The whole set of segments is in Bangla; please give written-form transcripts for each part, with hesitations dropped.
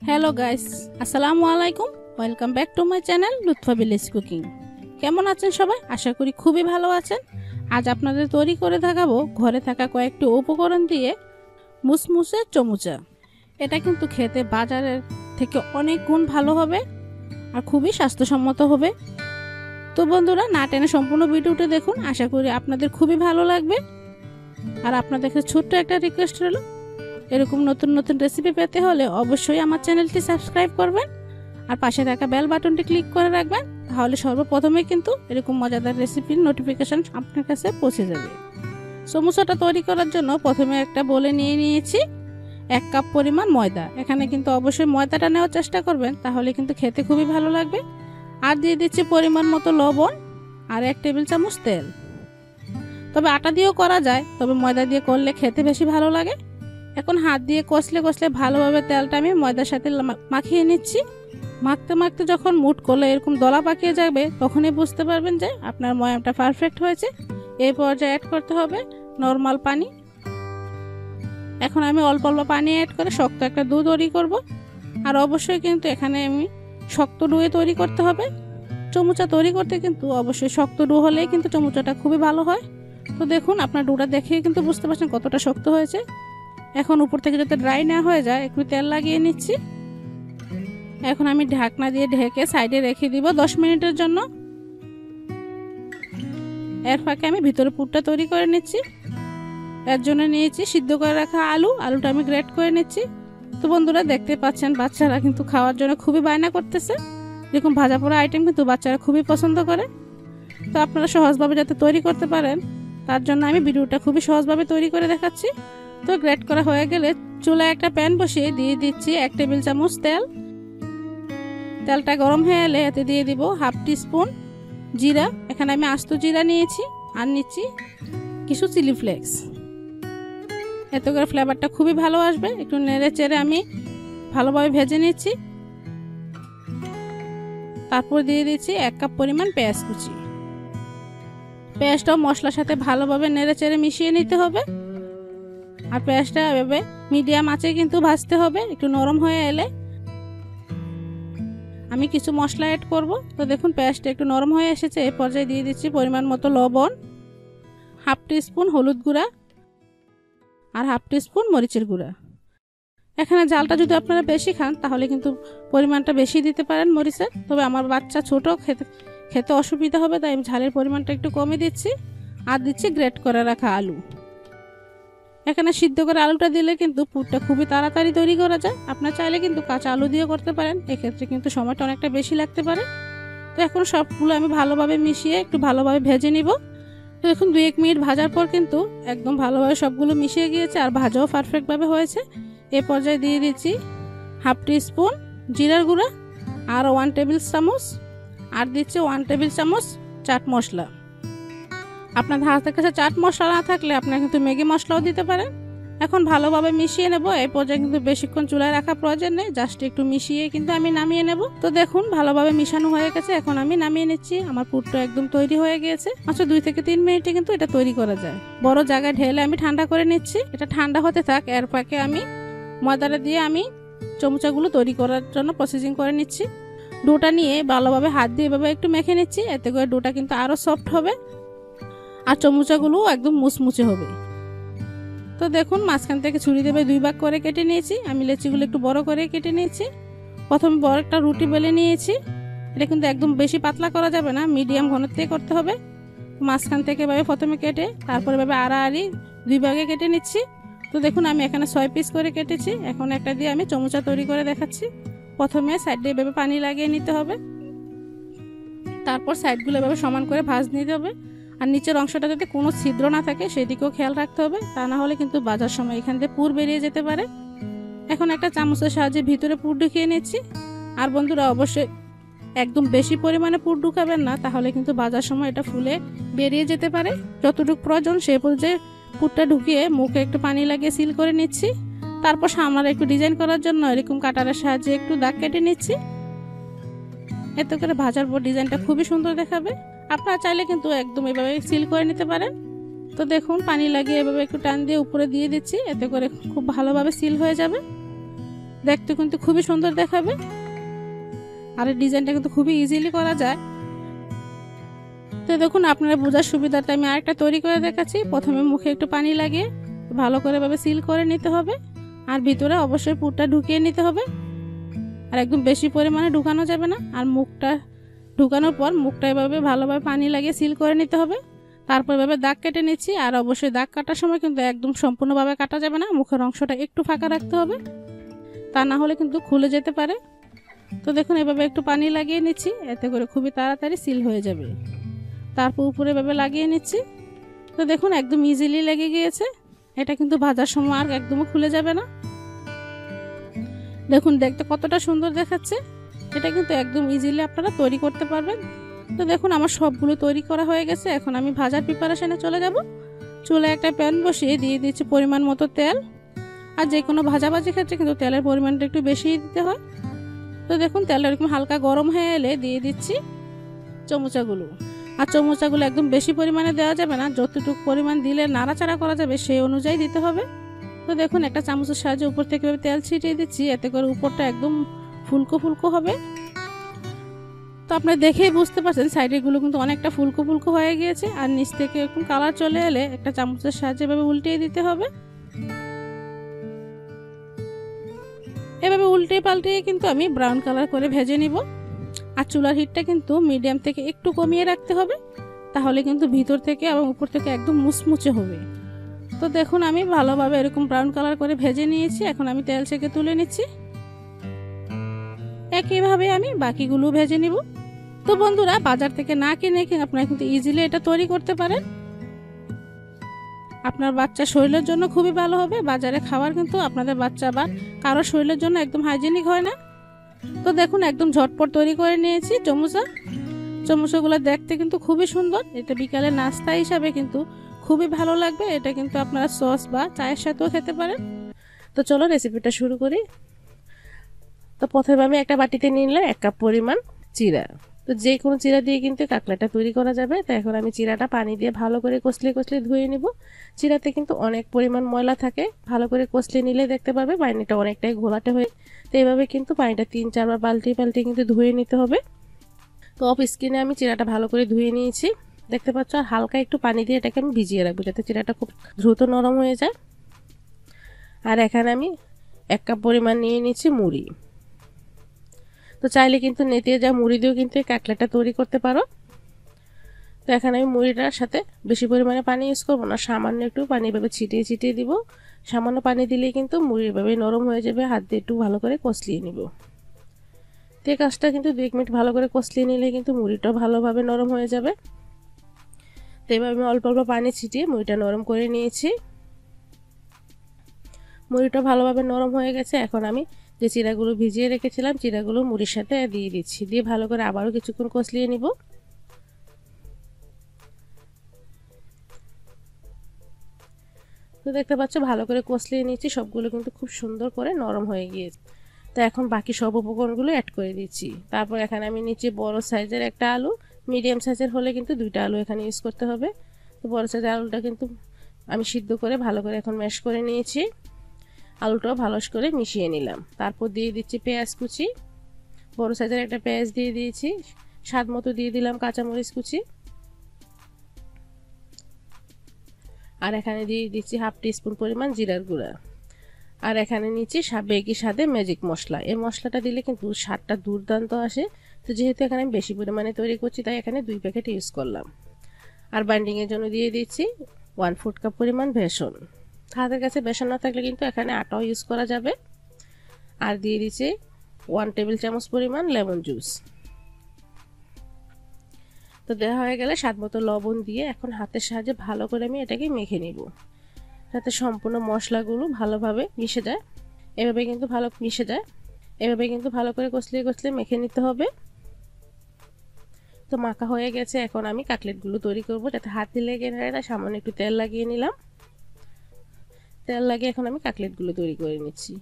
হ্যালো গাইস, আসসালামু আলাইকুম। Welcome back to my channel Lutfa village cooking. কেমন আছেন সবাই? আশা করি খুবই ভালো আছেন। আজ আপনাদের তৈরি করে দেখাবো ঘরে থাকা কয়েকটি উপকরণ দিয়ে মুসমুসে চমুচা। এটা কিন্তু খেতে বাজারের থেকে অনেক গুণ ভালো হবে আর খুবই স্বাস্থ্যসম্মত হবে। তো বন্ধুরা, না টেনে সম্পূর্ণ ভিডিওটা দেখুন, আশা করি আপনাদের খুবই ভালো লাগবে। আর আপনাদের কাছে ছোট্ট একটা রিকোয়েস্ট রইল, এরকম নতুন নতুন রেসিপি পেতে হলে অবশ্যই আমার চ্যানেলটি সাবস্ক্রাইব করবেন আর পাশে থাকা বেল বাটনটি ক্লিক করে রাখবেন, তাহলে সর্বপ্রথমে কিন্তু এরকম মজাদার রেসিপির নোটিফিকেশন আপনার কাছে পৌঁছে যাবে। সমোসাটা তৈরি করার জন্য প্রথমে একটা বলে নিয়েছি 1 কাপ পরিমাণ ময়দা। এখানে কিন্তু অবশ্যই ময়দাটা নেওয়ার চেষ্টা করবেন, তাহলে কিন্তু খেতে খুবই ভালো লাগবে। আর দিয়ে দিচ্ছি পরিমাণ মতো লবণ আর 1 টেবিল চামচ তেল। তবে আটা দিয়েও করা যায়, তবে ময়দা দিয়ে করলে খেতে বেশি ভালো লাগে। এখন হাত দিয়ে কষলে কষলে ভালোভাবে তেলটা আমি ময়দার সাথে মাখিয়ে নিচ্ছি। মাখতে মাখতে যখন মুঠ করলে এরকম দলা পাকিয়ে যাবে, তখনই বুঝতে পারবেন যে আপনার ময়ামটা পারফেক্ট হয়েছে। এই পর্যায়ে অ্যাড করতে হবে নর্মাল পানি। এখন আমি অল্প অল্প পানি অ্যাড করে শক্ত একটা ডো তৈরি করব। আর অবশ্যই কিন্তু এখানে আমি শক্ত ডোয়ে তৈরি করতে হবে। চমুচা তৈরি করতে কিন্তু অবশ্যই শক্ত ডো হলেই কিন্তু চমুচাটা খুবই ভালো হয়। তো দেখুন, আপনার ডোটা দেখেই কিন্তু বুঝতে পারছেন কতটা শক্ত হয়েছে। এখন উপর থেকে যাতে ড্রাই না হয়ে যায়, একটু তেল লাগিয়ে নিচ্ছি। এখন আমি ঢাকনা দিয়ে ঢেকে সাইডে রেখে দিব 10 মিনিটের জন্য। এর ফাঁকে আমি ভিতরে পুরটা তৈরি করে নিচ্ছি। এর জন্য নিয়েছি সিদ্ধ করে রাখা আলুটা আমি গ্রেট করে নিচ্ছি। তো বন্ধুরা, দেখতে পাচ্ছেন বাচ্চারা কিন্তু খাওয়ার জন্য খুবই বায়না করতেছে। এরকম ভাজা পোড়া আইটেম কিন্তু বাচ্চারা খুবই পছন্দ করে। তো আপনারা সহজভাবে যাতে তৈরি করতে পারেন, তার জন্য আমি ভিডিওটা খুবই সহজভাবে তৈরি করে দেখাচ্ছি। তো গ্রেট করা হয়ে গেলে চুলায় একটা প্যান বসিয়ে দিয়ে দিচ্ছি 1 টেবিল চামচ তেল। তেলটা গরম হয়ে এলে এতে দিয়ে দিব 1/2 টিস্পুন জিরা। এখানে আমি আস্ত জিরা নিয়েছি। আর নিচ্ছি কিছু চিলি ফ্লেক্স। এতে করে ফ্লেভারটা খুবই ভালো আসবে। একটু নেড়ে চেড়ে আমি ভালোভাবে ভেজে নিচ্ছি। তারপর দিয়ে দিচ্ছি 1 কাপ পরিমাণ পেঁয়াজ কুচি। পেঁয়াজটাও মশলার সাথে ভালোভাবে নেড়ে চেড়ে মিশিয়ে নিতে হবে। আর পেঁয়াজটা এভাবে মিডিয়াম আঁচে কিন্তু ভাজতে হবে। একটু নরম হয়ে এলে আমি কিছু মশলা অ্যাড করব। তো দেখুন, পেঁয়াজটা একটু নরম হয়ে এসেছে। এই পর্যায়ে দিয়ে দিচ্ছি পরিমাণ মতো লবণ, 1/2 টিস্পুন হলুদ গুঁড়া আর 1/2 টিস্পুন মরিচের গুঁড়া। এখানে ঝালটা যদি আপনারা বেশি খান, তাহলে কিন্তু পরিমাণটা বেশি দিতে পারেন মরিচের। তবে আমার বাচ্চা ছোট, খেতে অসুবিধা হবে, তাই আমি ঝালের পরিমাণটা একটু কমে দিচ্ছি। আর দিচ্ছি গ্রেট করে রাখা আলু। এখানে সিদ্ধ করে আলুটা দিলে কিন্তু পুরটা খুবই তাড়াতাড়ি তৈরি করা যায়। আপনারা চাইলে কিন্তু কাঁচা আলু দিয়ে করতে পারেন, এক্ষেত্রে কিন্তু সময়টা অনেকটা বেশি লাগতে পারে। তো এখন সবগুলো আমি ভালোভাবে মিশিয়ে একটু ভালোভাবে ভেজে নিব। তো এখন 2-1 মিনিট ভাজার পর কিন্তু একদম ভালোভাবে সবগুলো মিশিয়ে গিয়েছে আর ভাজাও পারফেক্টভাবে হয়েছে। এই পর্যায়ে দিয়ে দিচ্ছি 1/2 টিস্পুন জিরার গুঁড়া আর 1 টেবিল চামচ, আর দিচ্ছি 1 টেবিল চামচ চাট মশলা। আপনার হাতের কাছে চাট মশলা না থাকলে আপনারা কিন্তু ম্যাগি মশলাও দিতে পারেন। এখন ভালোভাবে মিশিয়ে নেব। এই পর্যায়ে কিন্তু বেশিক্ষণ চুলায় রাখা প্রয়োজন নেই, জাস্ট একটু মিশিয়ে কিন্তু আমি নামিয়ে নেব। তো দেখুন, ভালোভাবে মিশানো হয়ে গেছে। এখন আমি নামিয়ে নিচ্ছি। আমার পুরটা একদম তৈরি হয়ে গিয়েছে। মাত্র 2 থেকে 3 মিনিটে কিন্তু এটা তৈরি করা যায়। বড় জায়গায় ঢেলে আমি ঠান্ডা করে নিচ্ছি। এটা ঠান্ডা হতে থাক। এর ফাঁকে আমি ময়দাটা দিয়ে আমি চমচাগুলো তৈরি করার জন্য প্রসেসিং করে নিচ্ছি। ডোটা নিয়ে ভালোভাবে হাত দিয়ে এভাবে একটু মেখে নিচ্ছি। এতে করে ডোটা কিন্তু আরো সফট হবে আর চমচাগুলো একদম মুচমুচে হবে। তো দেখুন, মাঝখান থেকে ছুরি দিয়ে 2 ভাগ করে কেটে নিয়েছি। আমি লেচিগুলো একটু বড় করে কেটে নিয়েছি। প্রথমে বড় একটা রুটি বেলে নিয়েছি। এটা কিন্তু একদম বেশি পাতলা করা যাবে না, মিডিয়াম ঘনত্বে করতে হবে। মাঝখান থেকে এভাবে প্রথমে কেটে তারপরে এভাবে আড়াআড়ি 2 ভাগে কেটে নিচ্ছি। তো দেখুন, আমি এখানে 6 পিস করে কেটেছি। এখন একটা দিয়ে আমি চমচা তৈরি করে দেখাচ্ছি। প্রথমে সাইড দিয়ে এভাবে পানি লাগিয়ে নিতে হবে। তারপর সাইডগুলো এভাবে সমান করে ভাঁজ নিতে হবে। আর নিচের অংশটা যাতে কোনো ছিদ্র না থাকে সেদিকেও খেয়াল রাখতে হবে, তা না হলে কিন্তু ভাজার সময় এখান থেকে পুর বেরিয়ে যেতে পারে। এখন একটা চামচের সাহায্যে ভিতরে পুর ঢুকিয়ে নিচ্ছি। আর বন্ধুরা, অবশ্যই একদম বেশি পরিমাণে পুর ঢুকাবেন না, তাহলে কিন্তু ভাজার সময় এটা ফুলে বেরিয়ে যেতে পারে। যতটুকু প্রয়োজন সেই পর্যায়ে পুরটা ঢুকিয়ে মুখে একটু পানি লাগিয়ে সিল করে নিচ্ছি। তারপর সামনে একটু ডিজাইন করার জন্য এরকম কাটারের সাহায্যে একটু দাগ কেটে নিচ্ছি। এতে করে ভাজার পর ডিজাইনটা খুবই সুন্দর দেখাবে। আপনারা চাইলে কিন্তু একদম এভাবে সিল করে নিতে পারেন। তো দেখুন, পানি লাগিয়ে এভাবে একটু টান দিয়ে উপরে দিয়ে দিচ্ছি। এতে করে খুব ভালোভাবে সিল হয়ে যাবে। দেখতে কিন্তু খুবই সুন্দর দেখাবে। আর এই ডিজাইনটা কিন্তু খুবই ইজিলি করা যায়। তো দেখুন আপনারা বোঝার সুবিধার্থে আমি আরেকটা তৈরি করে দেখাচ্ছি। প্রথমে মুখে একটু পানি লাগিয়ে ভালো করে ভাবে সিল করে নিতে হবে, আর ভিতরে অবশ্যই পুরটা ঢুকিয়ে নিতে হবে। আর একদম বেশি পরিমাণে ঢুকানো যাবে না। আর মুখটা ঢুকানোর পর মুখটা এভাবে ভালোভাবে পানি লাগিয়ে সিল করে নিতে হবে। তারপর এভাবে দাগ কেটে নিচ্ছি। আর অবশ্যই দাগ কাটার সময় কিন্তু একদম সম্পূর্ণভাবে কাটা যাবে না, মুখের অংশটা একটু ফাঁকা রাখতে হবে, তা না হলে কিন্তু খুলে যেতে পারে। তো দেখুন এভাবে একটু পানি লাগিয়ে নিচ্ছি, এতে করে খুবই তাড়াতাড়ি সিল হয়ে যাবে। তারপর উপরে এভাবে লাগিয়ে নিচ্ছি। তো দেখুন একদম ইজিলি লেগে গিয়েছে। এটা কিন্তু ভাজার সময় আর একদমই খুলে যাবে না। দেখুন দেখতে কতটা সুন্দর দেখাচ্ছে। এটা কিন্তু একদম ইজিলি আপনারা তৈরি করতে পারবেন। তো দেখুন আমার সবগুলো তৈরি করা হয়ে গেছে। এখন আমি ভাজার প্রিপারেশনে চলে যাব। চুলায় একটা প্যান বসিয়ে দিয়ে দিচ্ছি পরিমাণ মতো তেল। আর যে কোনো ভাজাভাজি ক্ষেত্রে কিন্তু তেলের পরিমাণটা একটু বেশি দিতে হয়। তো দেখুন তেলটা এরকম হালকা গরম হয়ে এলে দিয়ে দিচ্ছি চমচাগুলো। আর চমচাগুলো একদম বেশি পরিমাণে দেওয়া যাবে না, যতটুকু পরিমাণ দিলে নাড়াচাড়া করা যাবে সেই অনুযায়ী দিতে হবে। তো দেখুন একটা চামচের সাহায্যে উপর থেকে তেল ছিটিয়ে দিচ্ছি, এতে করে উপরটা একদম ফুলকো ফুলকো হবে। তো আপনারা দেখেই বুঝতে পারছেন সাইডের গুলো কিন্তু অনেকটা ফুলকো ফুলকো হয়ে গিয়েছে। আর নিচ থেকে এরকম কালার চলে এলে একটা চামচের সাহায্যে এভাবে উল্টিয়ে দিতে হবে। এভাবে উল্টে পাল্টিয়ে কিন্তু আমি ব্রাউন কালার করে ভেজে নিব। আর চুলার হিটটা কিন্তু মিডিয়াম থেকে একটু কমিয়ে রাখতে হবে, তাহলে কিন্তু ভিতর থেকে এবং উপর থেকে একদম মুচমুচে হবে। তো দেখুন আমি ভালোভাবে এরকম ব্রাউন কালার করে ভেজে নিয়েছি। এখন আমি তেল থেকে তুলে নিচ্ছি। একইভাবে আমি বাকিগুলো ভেজে নিব। তো বন্ধুরা বাজার থেকে না কিনে আপনারা কিন্তু ইজিলি এটা তৈরি করতে পারেন। আপনার বাচ্চার শরীরের জন্য খুবই ভালো হবে। বাজারে খাবার কিন্তু আপনাদের বাচ্চা বা কারো শরীরের জন্য একদম হাইজেনিক হয় না। তো দেখুন একদম ঝটপট তৈরি করে নিয়েছি চমচাগুলো দেখতে কিন্তু খুবই সুন্দর। এটা বিকালে নাস্তা হিসাবে কিন্তু খুবই ভালো লাগবে। এটা কিন্তু আপনারা সস বা চায়ের সাথেও খেতে পারেন। তো চলো রেসিপিটা শুরু করি। তো প্রথমে আমি একটা বাটিতে নিলাম 1 কাপ পরিমাণ চিরা। তো যে কোনো চিরা দিয়ে কিন্তু কাকলাটা তৈরি করা যাবে। তো এখন আমি চিরাটা পানি দিয়ে ভালো করে কষলে কষলে ধুয়ে নিব। চিরাতে কিন্তু অনেক পরিমাণ ময়লা থাকে, ভালো করে কষলে নিলে দেখতে পারবে পানিটা অনেকটাই ঘোলাটে হয়ে। তো এইভাবে কিন্তু পানিটা 3-4 বার পাল্টে পাল্টে কিন্তু ধুয়ে নিতে হবে। তো অফ স্ক্রিনে আমি চিরাটা ভালো করে ধুয়ে নিয়েছি, দেখতে পাচ্ছ। আর হালকা একটু পানি দিয়ে এটাকে আমি ভিজিয়ে রাখবো, যাতে চিরাটা খুব দ্রুত নরম হয়ে যায়। আর এখানে আমি 1 কাপ পরিমাণ নিয়ে নিচ্ছি মুড়ি। তো চাইলে কিন্তু নেতিয়ে যা মুড়ি দিয়েও কিন্তু এই কাকলাটা তৈরি করতে পারো। তো এখানে আমি মুড়িটার সাথে বেশি পরিমাণে পানি ইউজ করবো না, সামান্য একটু পানি ভাবে ছিটিয়ে ছিটিয়ে দিব। সামান্য পানি দিলেই কিন্তু মুড়ি ভাবে নরম হয়ে যাবে। হাত দিয়ে একটু ভালো করে কষলিয়ে নিব। তো এই কাজটা কিন্তু 2 মিনিট ভালো করে কষলিয়ে নিলে কিন্তু মুড়িটাও ভালোভাবে নরম হয়ে যাবে। তো এবার আমি অল্প অল্প পানি ছিটিয়ে মুড়িটা নরম করে নিয়েছি। মুড়িটা ভালোভাবে নরম হয়ে গেছে। এখন আমি যে চিরাগুলো ভিজিয়ে রেখেছিলাম চিরাগুলো মুড়ির সাথে দিয়ে দিচ্ছি, দিয়ে ভালো করে আবারও কিছুক্ষণ কষলিয়ে নিব। তো দেখতে পাচ্ছ ভালো করে কষলিয়ে নিয়েছি, সবগুলো কিন্তু খুব সুন্দর করে নরম হয়ে গিয়েছে। তো এখন বাকি সব উপকরণগুলো অ্যাড করে দিচ্ছি। তারপর এখানে আমি নিচে বড় সাইজের একটা আলু, মিডিয়াম সাইজের হলে কিন্তু 2টা আলু এখানে ইউজ করতে হবে। তো বড় সাইজের আলুটা কিন্তু আমি সিদ্ধ করে ভালো করে এখন ম্যাশ করে নিয়েছি। আলুটাও ভালো করে মিশিয়ে নিলাম। তারপর দিয়ে দিচ্ছি পেঁয়াজ কুচি, বড় সাইজের একটা পেঁয়াজ দিয়ে দিয়েছি। স্বাদ মতো দিয়ে দিলাম কাঁচামরিচ কুচি। আর এখানে দিয়ে দিচ্ছি 1/2 টিস্পুন পরিমাণ জিরার গুঁড়া। আর এখানে নিচ্ছি বেগি স্বাদে ম্যাজিক মশলা। এই মশলাটা দিলে কিন্তু স্বাদটা দুর্দান্ত আসে। তো যেহেতু এখানে আমি বেশি পরিমাণে তৈরি করছি তাই এখানে 2 প্যাকেট ইউজ করলাম। আর বাইন্ডিংয়ের জন্য দিয়ে দিচ্ছি 1/4 কাপ পরিমাণ বেসন। হাতের কাছে বেসন না থাকলে কিন্তু এখানে আটাও ইউজ করা যাবে। আর দিয়ে দিচ্ছি 1 টেবিল চামচ পরিমাণ লেমন জুস। তো দেওয়া হয়ে গেলে স্বাদ মতো লবণ দিয়ে এখন হাতের সাহায্যে ভালো করে আমি এটাকে মেখে নিব, যাতে সম্পূর্ণ মশলাগুলো ভালোভাবে মিশে যায়। এভাবে কিন্তু ভালো করে কষলিয়ে কষলিয়ে মেখে নিতে হবে। তো মাখা হয়ে গেছে। এখন আমি কাটলেটগুলো তৈরি করব, যাতে হাতে লেগে না যায়। সামান্য একটু তেল লাগিয়ে নিলাম। তেল লাগিয়ে এখন আমি কাটলেটগুলো তৈরি করে নিচ্ছি।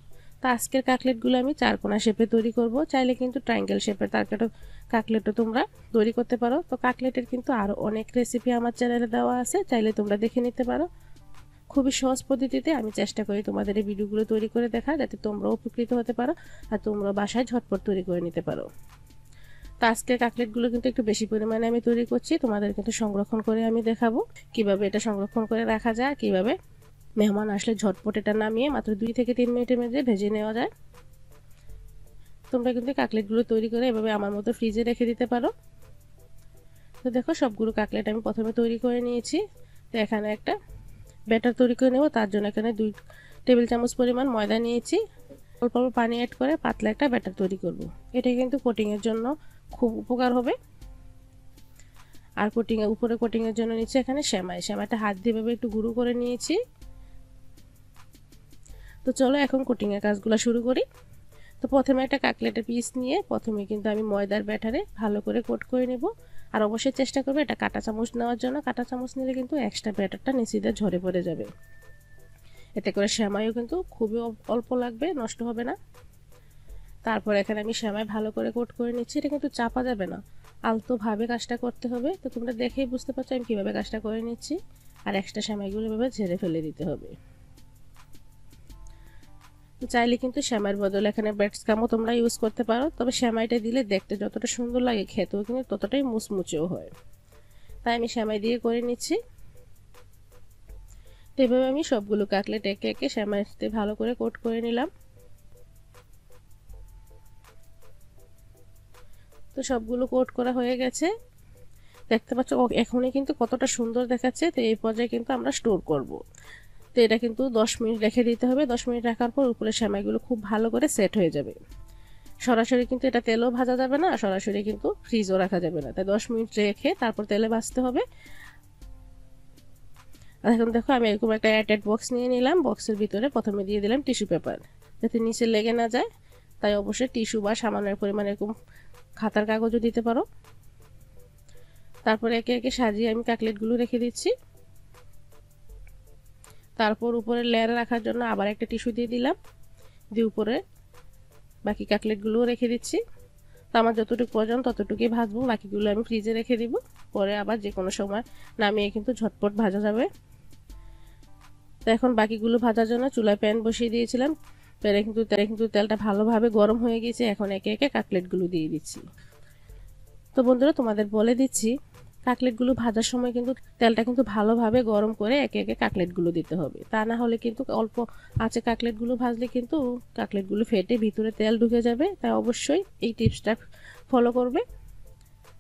তো আজকের কাটলেটগুলো আমি 4 কোণা শেপে তৈরি করব। চাইলে কিন্তু ট্রায়াঙ্গেল শেপের কাটলেটও তোমরা তৈরি করতে পারো। তো কাটলেটের কিন্তু আরও অনেক রেসিপি আমার চ্যানেলে দেওয়া আছে, চাইলে তোমরা দেখে নিতে পারো। খুবই সহজ পদ্ধতিতে আমি চেষ্টা করি তোমাদের এই ভিডিওগুলো তৈরি করে দেখা, যাতে তোমরাও উপকৃত হতে পারো আর তোমরা বাসায় ঝটপট তৈরি করে নিতে পারো। তো আজকের কাটলেটগুলো কিন্তু একটু বেশি পরিমাণে আমি তৈরি করছি, তোমাদের কিন্তু সংরক্ষণ করে আমি দেখাবো কিভাবে এটা সংরক্ষণ করে রাখা যায়, কিভাবে মেহমান আসলে ঝটপট এটা নামিয়ে মাত্র 2 থেকে 3 মিনিটের মধ্যে ভেজে নেওয়া যায়। তোমরা কিন্তু কাটলেটগুলো তৈরি করে এভাবে আমার মতো ফ্রিজে রেখে দিতে পারো। তো দেখো সবগুলো কাটলেট আমি প্রথমে তৈরি করে নিয়েছি। তো এখানে একটা ব্যাটার তৈরি করে নেব, তার জন্য এখানে 2 টেবিল চামচ পরিমাণ ময়দা নিয়েছি। অল্প অল্প পানি অ্যাড করে পাতলা একটা ব্যাটার তৈরি করব। এটা কিন্তু কোটিংয়ের জন্য খুব উপকার হবে। আর উপরে কোটিংয়ের জন্য নিচে এখানে সেমাইটা হাত দিয়ে ভাবে একটু গুঁড়ো করে নিয়েছি। তো চলো এখন কোটিংয়ের কাজগুলো শুরু করি। তো প্রথমে একটা কাটলেটের পিস নিয়ে প্রথমে কিন্তু আমি ময়দার ব্যাটারে ভালো করে কোট করে নেব। আর অবশ্যই চেষ্টা করবে এটা কাঁটা চামচ নেওয়ার জন্য, কাঁটা চামচ নিলে কিন্তু এক্সট্রা ব্যাটারটা নিচে দিয়ে ঝরে পড়ে যাবে। এতে করে সেমাইও কিন্তু খুবই অল্প লাগবে, নষ্ট হবে না। তারপর এখানে আমি সেমাই ভালো করে কোট করে নিচ্ছি। এটা কিন্তু চাপা যাবে না, আলতোভাবে কাজটা করতে হবে। তো তোমরা দেখেই বুঝতে পারছো আমি কীভাবে কাজটা করে নিচ্ছি। আর এক্সট্রা সেমাইগুলো এভাবে ঝেড়ে ফেলে দিতে হবে। চাইলে কিন্তু সেমাইয়ের বদলে এখানে ব্রেডক্রামও তোমরা ইউজ করতে পারো, তবে সেমাইটা দিলে দেখতে যতটা সুন্দর লাগে খেতেও কিন্তু ততটাই মুচমুচেও হয়। তাই আমি সেমাই দিয়ে করে নিচ্ছি। এভাবে আমি সবগুলো কাটলেট একে একে সেমাইতে ভালো করে কোট করে নিলাম। তো সবগুলো কোট করা হয়ে গেছে, দেখতে পাচ্ছ এখনই কিন্তু কতটা সুন্দর দেখাচ্ছে। তো এই পর্যায়ে কিন্তু আমরা স্টোর করব। তো এটা কিন্তু 10 মিনিট রেখে দিতে হবে। 10 মিনিট রাখার পর উপরে সেমাইগুলো খুব ভালো করে সেট হয়ে যাবে। সরাসরি কিন্তু এটা তেলও ভাজা যাবে না, সরাসরি কিন্তু ফ্রিজও রাখা যাবে না। তাই 10 মিনিট রেখে তারপর তেলে ভাজতে হবে। আর এখন দেখো আমি এরকম একটা এয়ারটাইট বক্স নিয়ে নিলাম। বক্সের ভিতরে প্রথমে দিয়ে দিলাম টিস্যু পেপার, যাতে নিচে লেগে না যায়। তাই অবশ্যই টিস্যু বা সামান্য পরিমাণে এরকম খাতার কাগজও দিতে পারো। তারপরে একে একে সাজিয়ে আমি কাটলেটগুলো রেখে দিচ্ছি। তারপর উপরে লেয়ার রাখার জন্য আবার একটা টিস্যু দিয়ে দিলাম, দিয়ে উপরে বাকি কাটলেটগুলোও রেখে দিচ্ছি। তো আমার যতটুকু প্রয়োজন ততটুকুই ভাজবো, বাকিগুলো আমি ফ্রিজে রেখে দিব। পরে আবার যে কোনো সময় নামিয়ে কিন্তু ঝটপট ভাজা যাবে। তো এখন বাকিগুলো ভাজার জন্য চুলায় প্যান বসিয়ে দিয়েছিলাম। প্যানে কিন্তু তেলটা ভালোভাবে গরম হয়ে গেছে। এখন একে একে কাটলেটগুলো দিয়ে দিচ্ছি। তো বন্ধুরা তোমাদের বলে দিচ্ছি, কাটলেটগুলো ভাজার সময় কিন্তু তেলটা কিন্তু ভালোভাবে গরম করে একে একে কাটলেটগুলো দিতে হবে। তা না হলে কিন্তু অল্প আঁচে কাটলেটগুলো ভাজলে কিন্তু কাটলেটগুলো ফেটে ভিতরে তেল ঢুকে যাবে। তাই অবশ্যই এই টিপসটা ফলো করবে,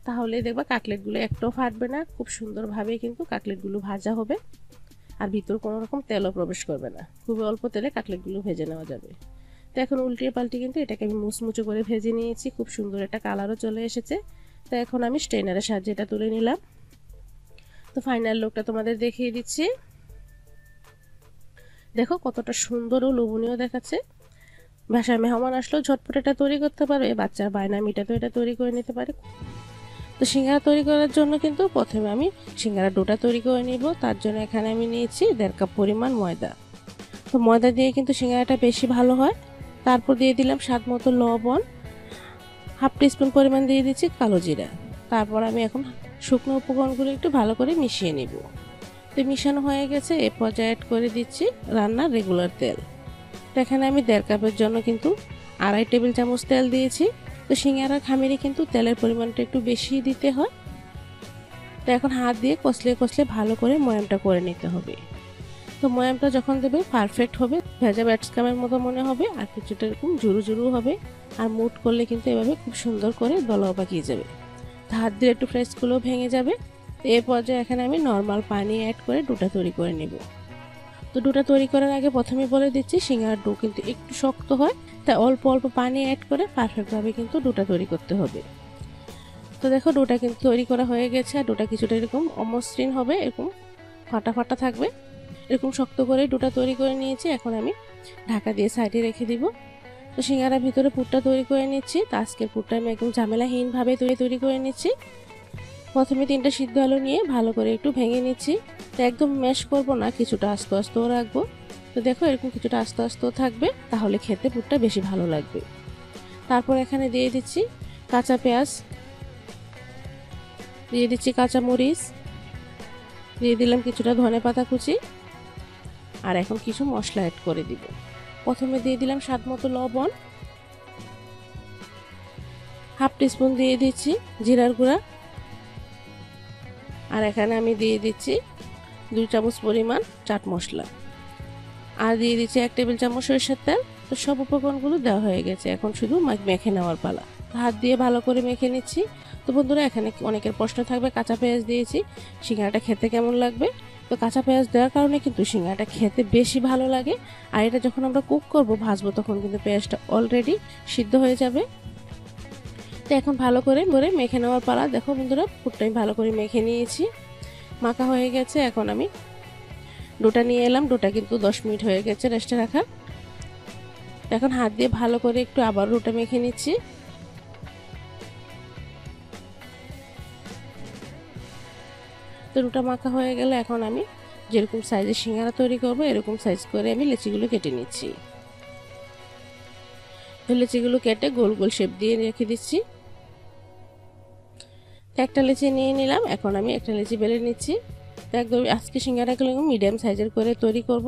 তাহলে দেখবা কাটলেটগুলো একটাও ফাটবে না। খুব সুন্দরভাবে কিন্তু কাটলেটগুলো ভাজা হবে আর ভিতর কোনো রকম তেলও প্রবেশ করবে না। খুবই অল্প তেলে কাটলেটগুলো ভেজে নেওয়া যাবে। তো এখন উল্টিয়ে পাল্টে কিন্তু এটাকে আমি মুচমুচো করে ভেজে নিয়েছি। খুব সুন্দর একটা কালারও চলে এসেছে। তো এখন আমি স্ট্রেনারের সাহায্যে এটা তুলে নিলাম। তো ফাইনাল লুকটা তোমাদের দেখিয়ে দিচ্ছি। দেখো কতটা সুন্দর ও লোভনীয় দেখাচ্ছে। বাসায় মেহমান আসলেও ঝটপট এটা তৈরি করতে পারবে, বাচ্চার বায়না মিটাতে এটা তৈরি করে নিতে পারে। তো সিঙ্গারা তৈরি করার জন্য কিন্তু প্রথমে আমি সিঙ্গারা ডোটা তৈরি করে নিব। তার জন্য এখানে আমি নিয়েছি 1.5 কাপ পরিমাণ ময়দা। তো ময়দা দিয়ে কিন্তু সিঙ্গারাটা বেশি ভালো হয়। তারপর দিয়ে দিলাম স্বাদ মতো লবণ, হাফ টিস্পুন পরিমাণ দিয়ে দিচ্ছি কালো জিরা। তারপর আমি এখন শুকনো উপকরণগুলো একটু ভালো করে মিশিয়ে নিব। তো মিশানো হয়ে গেছে, এ পর্যায়ে অ্যাড করে দিচ্ছি রান্নার রেগুলার তেল। তো এখানে আমি 1.5 কাপের জন্য কিন্তু 2.5 টেবিল চামচ তেল দিয়েছি। তো সিঙ্গারার খামিরে কিন্তু তেলের পরিমাণটা একটু বেশি দিতে হয়। তো এখন হাত দিয়ে কষলে কষলে ভালো করে ময়ামটা করে নিতে হবে। তো ময়ামটা যখন দেবে পারফেক্ট হবে, ভেজা ব্যাটসকামের মতো মনে হবে, আর কিছুটা এরকম জুরু জুরু হবে। আর মুট করলে কিন্তু এভাবে খুব সুন্দর করে দলাও পাকিয়ে যাবে। হাত দিয়ে একটু ফ্রেশগুলো ভেঙে যাবে। এই পর্যায়ে এখানে আমি নর্মাল পানি অ্যাড করে ডোটা তৈরি করে নেব। তো ডোটা তৈরি করার আগে প্রথমে বলে দিচ্ছি সিঙ্গারার ডো কিন্তু একটু শক্ত হয়, তাই অল্প অল্প পানি অ্যাড করে পারফেক্টভাবে কিন্তু ডোটা তৈরি করতে হবে। তো দেখো ডোটা কিন্তু তৈরি করা হয়ে গেছে। আর ডোটা কিছুটা এরকম অমসৃণ হবে, এরকম ফাটা ফাটা থাকবে। এরকম শক্ত করে ডোটা তৈরি করে নিয়েছি। এখন আমি ঢাকা দিয়ে সাইডে রেখে দিব। তো সিঙ্গারার ভিতরে পুরটা তৈরি করে নিচ্ছি। তো আজকের পুরটা আমি একদম ঝামেলাহীনভাবে তৈরি করে নিচ্ছি। প্রথমে 3টা সিদ্ধ আলু নিয়ে ভালো করে একটু ভেঙে নিচ্ছি। তো একদম ম্যাশ করব না, কিছুটা আস্তে আস্তেও রাখবো। তো দেখো এরকম কিছুটা আস্তে আস্তেও থাকবে, তাহলে খেতে পুরটা বেশি ভালো লাগবে। তারপর এখানে দিয়ে দিচ্ছি কাঁচা পেঁয়াজ, দিয়ে দিচ্ছি কাঁচা মরিচ, দিয়ে দিলাম কিছুটা ধনেপাতা কুচি। আর এখন কিছু মশলা অ্যাড করে দিব। প্রথমে দিয়ে দিলাম স্বাদ মতো লবণ, হাফ টিস্পুন দিয়ে দিচ্ছি জিরার গুঁড়া, আর এখানে আমি দিয়ে দিচ্ছি 2 চামচ পরিমাণ চাট মশলা, আর দিয়ে দিচ্ছি 1 টেবিল চামচ সরিষার তেল। তো সব উপকরণগুলো দেওয়া হয়ে গেছে, এখন শুধু মেখে নেওয়ার পালা। হাত দিয়ে ভালো করে মেখে নিচ্ছি। তো বন্ধুরা, এখানে অনেকের প্রশ্ন থাকবে কাঁচা পেঁয়াজ দিয়েছি, সিঙ্গারাটা খেতে কেমন লাগবে। তো কাঁচা পেঁয়াজ দেওয়ার কারণে কিন্তু সিঙ্গারাটা খেতে বেশি ভালো লাগে। আর এটা যখন আমরা কুক করব, ভাজবো, তখন কিন্তু পেঁয়াজটা অলরেডি সিদ্ধ হয়ে যাবে। তো এখন ভালো করে মেখে নেওয়ার পালা। দেখো বন্ধুরা, পুরটা আমি ভালো করে মেখে নিয়েছি, মাখা হয়ে গেছে। এখন আমি ডোটা নিয়ে এলাম। ডোটা কিন্তু 10 মিনিট হয়ে গেছে রেস্টে রাখা। এখন হাত দিয়ে ভালো করে একটু আবার ডোটা মেখে নিচ্ছি। তো ডোটা মাখা হয়ে গেলে এখন আমি যেরকম সাইজের সিঙ্গারা তৈরি করব, এরকম সাইজ করে আমি লেচিগুলো কেটে নিচ্ছি। তো লেচিগুলো কেটে গোল গোল শেপ দিয়ে রেখে দিচ্ছি। একটা লেচি নিয়ে নিলাম, এখন আমি একটা লেচি বেলে নিচ্ছি। তো একদম আজকে সিঙ্গারাগুলো মিডিয়াম সাইজের করে তৈরি করব।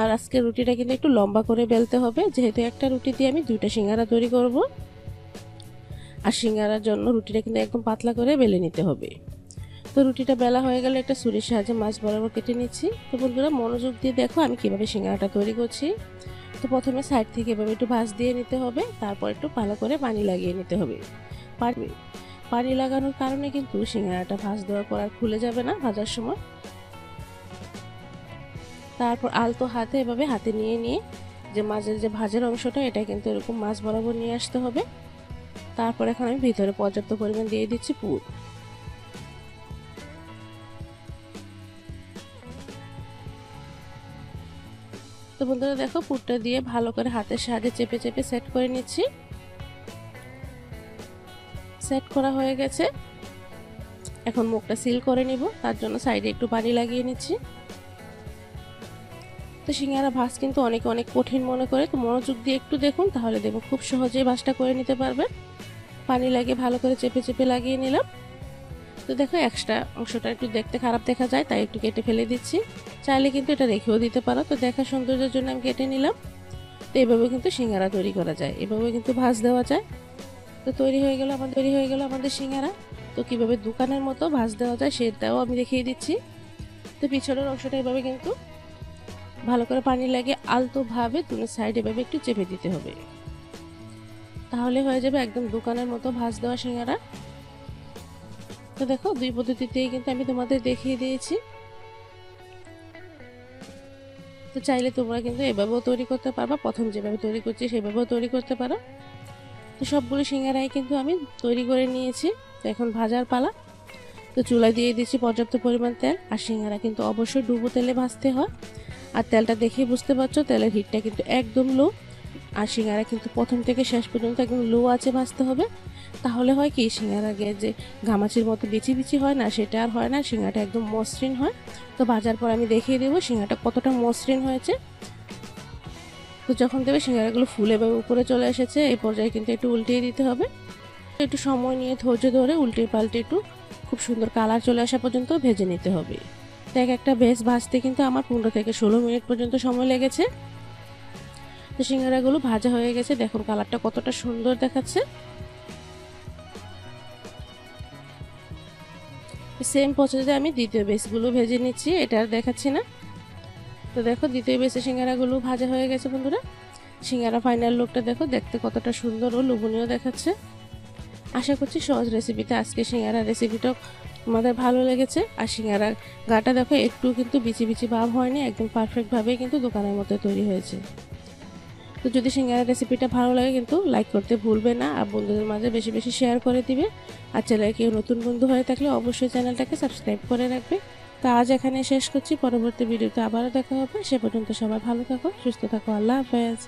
আর আজকে রুটিটা কিন্তু একটু লম্বা করে বেলতে হবে, যেহেতু একটা রুটি দিয়ে আমি 2টা সিঙ্গারা তৈরি করব। আর সিঙ্গারার জন্য রুটিটা কিন্তু একদম পাতলা করে বেলে নিতে হবে। তো রুটিটা বেলা হয়ে গেলে একটা ছুরির সাহায্যে মাছ বরাবর কেটে নিচ্ছি। তো বন্ধুরা, মনোযোগ দিয়ে দেখো আমি কিভাবে সিঙ্গারাটা তৈরি করছি। তো প্রথমে সাইড থেকে এভাবে একটু ভাঁজ দিয়ে নিতে হবে, তারপর একটু ভালো করে পানি লাগিয়ে নিতে হবে। পানি লাগানোর কারণে কিন্তু সিঙ্গারাটা ভাঁজ দেওয়ার পর আর খুলে যাবে না ভাজার সময়। তারপর আলতো হাতে এভাবে হাতে নিয়ে যে মাঝের যে ভাজের অংশটা, এটা কিন্তু এরকম মাছ বরাবর নিয়ে আসতে হবে। তারপর এখন আমি ভিতরে পর্যাপ্ত পরিমাণ দিয়ে দিচ্ছি পুর। তো বন্ধুরা দেখো, পুরটা দিয়ে ভালো করে হাতের সাহায্যে চেপে চেপে সেট করে নিচ্ছি। সেট করা হয়ে গেছে। এখন মুখটা সিল করে নিব, তার জন্য সাইডে একটু পানি লাগিয়ে নিচ্ছি। তো সিঙ্গারা ভাজ কিন্তু অনেকে অনেক কঠিন মনে করে, তো মনোযোগ দিয়ে একটু দেখুন, তাহলে দেখুন খুব সহজেই ভাজটা করে নিতে পারবেন। পানি লাগিয়ে ভালো করে চেপে চেপে লাগিয়ে নিলাম। তো দেখো, এক্সট্রা অংশটা একটু দেখতে খারাপ দেখা যায়, তাই একটু কেটে ফেলে দিচ্ছি। চাইলে কিন্তু এটা রেখেও দিতে পারো। তো দেখা সৌন্দর্যের জন্য আমি কেটে নিলাম। তো এভাবে কিন্তু সিঙ্গারা তৈরি করা যায়, এভাবে কিন্তু ভাজ দেওয়া যায়। তো তৈরি হয়ে গেল আমাদের সিঙ্গারা। তো কিভাবে দোকানের মতো ভাজ দেওয়া যায় সেটাও আমি দেখিয়ে দিচ্ছি। তো পিছনের অংশটা এভাবে কিন্তু ভালো করে পানি লাগিয়ে আলতোভাবে দুটো সাইড এভাবে একটু চেপে দিতে হবে, তাহলে হয়ে যাবে একদম দোকানের মতো ভাজ দেওয়া সিঙ্গারা। তো দেখো, 2 পদ্ধতিতেই কিন্তু আমি তোমাদের দেখিয়ে দিয়েছি। তো চাইলে তোমরা কিন্তু এভাবেও তৈরি করতে পারবা, প্রথম যেভাবে তৈরি করছি সেভাবেও তৈরি করতে পারো। তো সবগুলো সিঙ্গারাই কিন্তু আমি তৈরি করে নিয়েছি। তো এখন ভাজার পালা। তো চুলায় দিয়ে দিচ্ছি পর্যাপ্ত পরিমাণ তেল। আর সিঙ্গারা কিন্তু অবশ্যই ডুবো তেলে ভাজতে হয়। আর তেলটা দেখে বুঝতে পারছো, তেলের হিটটা কিন্তু একদম লো। আর সিঙ্গারা কিন্তু প্রথম থেকে শেষ পর্যন্ত একদম লো আঁচে ভাজতে হবে। তাহলে হয় কি, সিঙ্গারা গিয়ে যে ঘামাচির মতো বিচি বিচি হয় না, সেটা আর হয় না, সিঙ্গারাটা একদম মসৃণ হয়। তো ভাজার পর আমি দেখিয়ে দেবো সিঙ্গারাটা কতটা মসৃণ হয়েছে। তো যখন দেবে সিঙ্গারাগুলো ফুলে বা উপরে চলে এসেছে, এই পর্যায়ে কিন্তু একটু উল্টিয়ে দিতে হবে। একটু সময় নিয়ে ধৈর্য ধরে উল্টে পাল্টে একটু খুব সুন্দর কালার চলে আসা পর্যন্ত ভেজে নিতে হবে। তো একটা বেশ ভাজতে কিন্তু আমার 15 থেকে 16 মিনিট পর্যন্ত সময় লেগেছে। তো সিঙ্গারাগুলো ভাজা হয়ে গেছে, দেখুন কালারটা কতটা সুন্দর দেখাচ্ছে। সেম প্রসেসে আমি দ্বিতীয় বেসগুলো ভেজে নিচ্ছি, এটা আর দেখাচ্ছি না। তো দেখো, দ্বিতীয় বেসে সিঙ্গারাগুলো ভাজা হয়ে গেছে বন্ধুরা। সিঙ্গারা ফাইনাল লুকটা দেখো, দেখতে কতটা সুন্দর ও লোভনীয় দেখাচ্ছে। আশা করছি সহজ রেসিপিতে আজকে সিঙ্গারা রেসিপিটা তোমাদের ভালো লেগেছে। আর সিঙ্গারা গাটা দেখো, একটু কিন্তু বিচি বিচি ভাব হয়নি, একদম পারফেক্টভাবে কিন্তু দোকানের মতো তৈরি হয়েছে। তো যদি সিঙ্গারা রেসিপিটা ভালো লাগে কিন্তু লাইক করতে ভুলবে না, আর বন্ধুদের মাঝে বেশি বেশি শেয়ার করে দিবে। আর চ্যানেলে কেউ নতুন বন্ধু হয়ে থাকলে অবশ্যই চ্যানেলটাকে সাবস্ক্রাইব করে রাখবে। তো আজ এখানে শেষ করছি, পরবর্তী ভিডিওতে আবারও দেখা হবে। সে পর্যন্ত সবাই ভালো থাকো, সুস্থ থাকো, আল্লাহ হাফেজ।